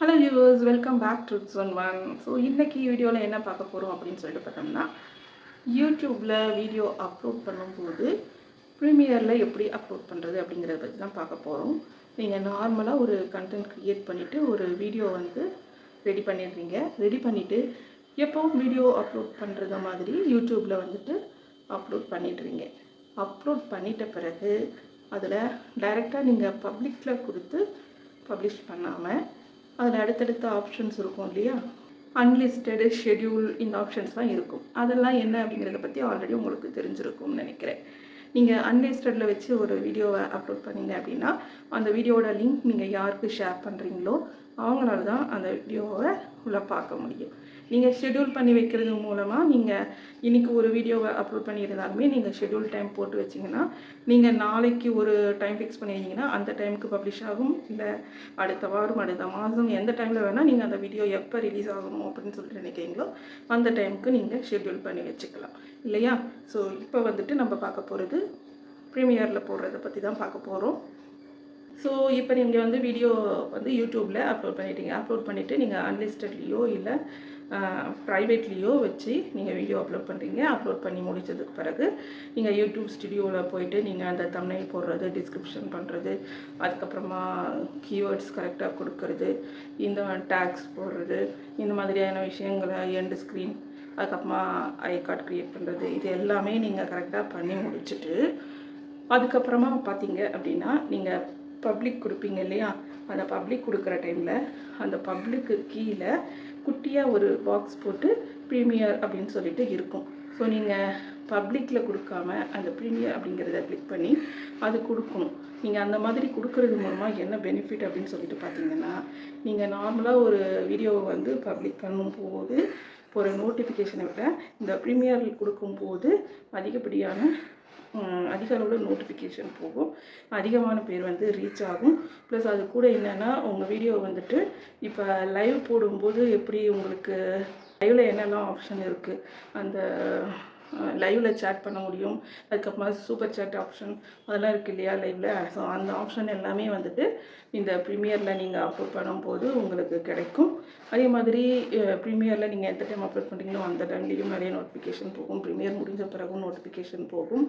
Hello viewers, welcome back to one. So இன்றைக்கி வீடியோவில் என்ன பார்க்க போகிறோம் அப்படின்னு சொல்லிட்டு பார்த்தோம்னா, யூடியூப்பில் வீடியோ அப்லோட் பண்ணும்போது ப்ரீமியரில் எப்படி அப்லோட் பண்ணுறது அப்படிங்கிறத பற்றி தான் பார்க்க போகிறோம். நீங்கள் நார்மலாக ஒரு கண்டென்ட் க்ரியேட் பண்ணிவிட்டு ஒரு வீடியோ ரெடி பண்ணிடுறீங்க. ரெடி பண்ணிவிட்டு எப்போவும் வீடியோ அப்லோட் பண்ணுறது மாதிரி யூடியூப்பில் அப்லோட் பண்ணிடுறீங்க. அப்லோட் பண்ணிட்ட பிறகு அதில் டைரெக்டாக நீங்கள் பப்ளிக்கில் கொடுத்து பப்ளிஷ் பண்ணாமல் அதில் அடுத்தடுத்த ஆப்ஷன்ஸ் இருக்கும் இல்லையா, அன்லிஸ்டடு, ஷெட்யூல், இந்த ஆப்ஷன்ஸ்லாம் இருக்கும். அதெல்லாம் என்ன அப்படிங்கிறத பற்றி ஆல்ரெடி உங்களுக்கு தெரிஞ்சிருக்கும்னு நினைக்கிறேன். நீங்கள் அன்லிஸ்டடில் வச்சு ஒரு வீடியோவை அப்லோட் பண்ணிங்க அப்படின்னா அந்த வீடியோவோட லிங்க் நீங்கள் யாருக்கு ஷேர் பண்ணுறீங்களோ அவங்களால தான் அந்த வீடியோவை உள்ளே பார்க்க முடியும். நீங்கள் ஷெட்யூல் பண்ணி வைக்கிறது மூலமாக நீங்கள் இன்றைக்கி ஒரு வீடியோவை அப்லோட் பண்ணியிருந்தாலுமே நீங்கள் ஷெட்யூல் டைம் போட்டு வச்சிங்கன்னா நீங்கள் நாளைக்கு ஒரு டைம் ஃபிக்ஸ் பண்ணியிருந்தீங்கன்னா அந்த டைமுக்கு பப்ளிஷ் ஆகும். இல்லை அடுத்த வாரம், அடுத்த மாதம், எந்த டைமில் வேணால் நீங்கள் அந்த வீடியோ எப்போ ரிலீஸ் ஆகணும் அப்படின்னு சொல்லிட்டு நினைக்கிறீங்களோ அந்த டைமுக்கு நீங்கள் ஷெட்யூல் பண்ணி வச்சுக்கலாம் இல்லையா. ஸோ இப்போ நம்ம பார்க்க போகிறது ப்ரீமியரில் போடுறதை பற்றி தான் பார்க்க போகிறோம். ஸோ இப்போ நீங்கள் வீடியோ யூடியூப்பில் அப்லோட் பண்ணிட்டீங்க. அப்லோட் பண்ணிவிட்டு நீங்கள் அன்லிஸ்டட்லேயோ இல்லை ப்ரைவேட்லேயோ வச்சு நீங்கள் வீடியோ அப்லோட் பண்ணுறீங்க. அப்லோட் பண்ணி முடித்ததுக்கு பிறகு நீங்கள் யூடியூப் ஸ்டுடியோவில் போயிட்டு நீங்கள் அந்த தம்ப்நெயில் போடுறது, டிஸ்கிரிப்ஷன் பண்ணுறது, அதுக்கப்புறமா கீவேர்ட்ஸ் கரெக்டாக கொடுக்கறது, இந்த டேக்ஸ் போடுறது, இந்த மாதிரியான விஷயங்களை, எண்டு ஸ்க்ரீன், அதுக்கப்புறமா ஐ கார்டு க்ரியேட் பண்ணுறது, இது எல்லாமே நீங்கள் கரெக்டாக பண்ணி முடிச்சுட்டு அதுக்கப்புறமா பார்த்தீங்க அப்படின்னா நீங்கள் பப்ளிக் கொடுப்பீங்க இல்லையா. அந்த பப்ளிக் கொடுக்குற டைமில் அந்த பப்ளிக்கு கீழே குட்டியாக ஒரு பாக்ஸ் போட்டு ப்ரீமியர் அப்படின்னு சொல்லிட்டு இருக்கும். ஸோ நீங்கள் பப்ளிக்கில் கொடுக்காம அந்த ப்ரீமியர் அப்படிங்கிறத கிளிக் பண்ணி அது கொடுக்கணும். நீங்கள் அந்த மாதிரி கொடுக்கறது மூலமாக என்ன பெனிஃபிட் அப்படின்னு சொல்லிட்டு பார்த்தீங்கன்னா, நீங்கள் நார்மலாக ஒரு வீடியோவை பப்ளிக் பண்ணும்போது ஒரு நோட்டிஃபிகேஷனை விட இந்த ப்ரீமியர் கொடுக்கும்போது அதிக அளவில் நோட்டிஃபிகேஷன் போகும், அதிகமான பேர் ரீச் ஆகும். ப்ளஸ் அது கூட என்னென்னா உங்கள் வீடியோ இப்போ லைவ் போடும்போது எப்படி உங்களுக்கு லைவில் என்னெல்லாம் ஆப்ஷன் இருக்குது, அந்த லைவில் சேட் பண்ண முடியும், அதுக்கப்புறமா சூப்பர் சேட் ஆப்ஷன் அதெல்லாம் இருக்குது இல்லையா லைவில். ஸோ அந்த ஆப்ஷன் எல்லாமே இந்த ப்ரீமியரில் நீங்கள் அப்லோட் பண்ணும்போது உங்களுக்கு கிடைக்கும். அதே மாதிரி ப்ரீமியரில் நீங்கள் எந்த டைம் அப்லோட் பண்ணுறீங்களோ அந்த டைம்லேயும் நிறைய நோட்டிஃபிகேஷன் போகும். ப்ரீமியர் முடிஞ்ச பிறகும் நோட்டிஃபிகேஷன் போகும்.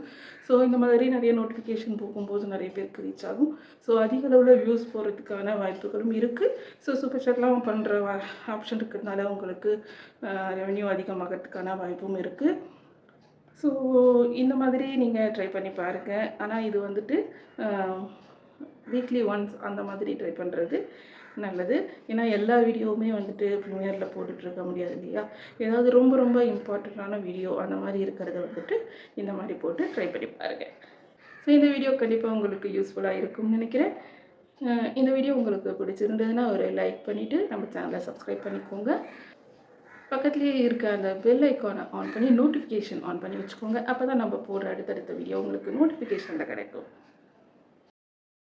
ஸோ இந்த மாதிரி நிறைய நோட்டிஃபிகேஷன் போகும்போது நிறைய பேருக்கு ரீச் ஆகும். ஸோ அதிக அளவில் வியூஸ் போகிறதுக்கான வாய்ப்புகளும் இருக்குது. ஸோ சூப்பர் சேட்லாம் பண்ணுற ஆப்ஷன் இருக்கிறதுனால உங்களுக்கு ரெவென்யூ அதிகமாகிறதுக்கான வாய்ப்பும் இருக்குது. ஸோ இந்த மாதிரி நீங்கள் ட்ரை பண்ணி பாருங்கள். ஆனால் இது வீக்லி ஒன்ஸ் அந்த மாதிரி ட்ரை பண்ணுறது நல்லது. ஏன்னா எல்லா வீடியோவுமே ப்ரீமியரில் போட்டுட்ருக்க முடியாது இல்லையா. ஏதாவது ரொம்ப ரொம்ப இம்பார்ட்டண்ட்டான வீடியோ அந்த மாதிரி இருக்கிறத இந்த மாதிரி போட்டு ட்ரை பண்ணி பாருங்கள். ஸோ இந்த வீடியோ கண்டிப்பாக உங்களுக்கு யூஸ்ஃபுல்லாக இருக்கும்னு நினைக்கிறேன். இந்த வீடியோ உங்களுக்கு பிடிச்சிருந்ததுன்னா ஒரு லைக் பண்ணிவிட்டு நம்ம சேனலை சப்ஸ்கிரைப் பண்ணிக்கோங்க. பக்கத்துலேயே இருக்க அந்த பெல் ஐக்கானை ஆன் பண்ணி நோட்டிஃபிகேஷன் ஆன் பண்ணி வச்சுக்கோங்க. அப்போ தான் நம்ம போடுற அடுத்தடுத்த வீடியோ உங்களுக்கு நோட்டிஃபிகேஷனில் கிடைக்கும்.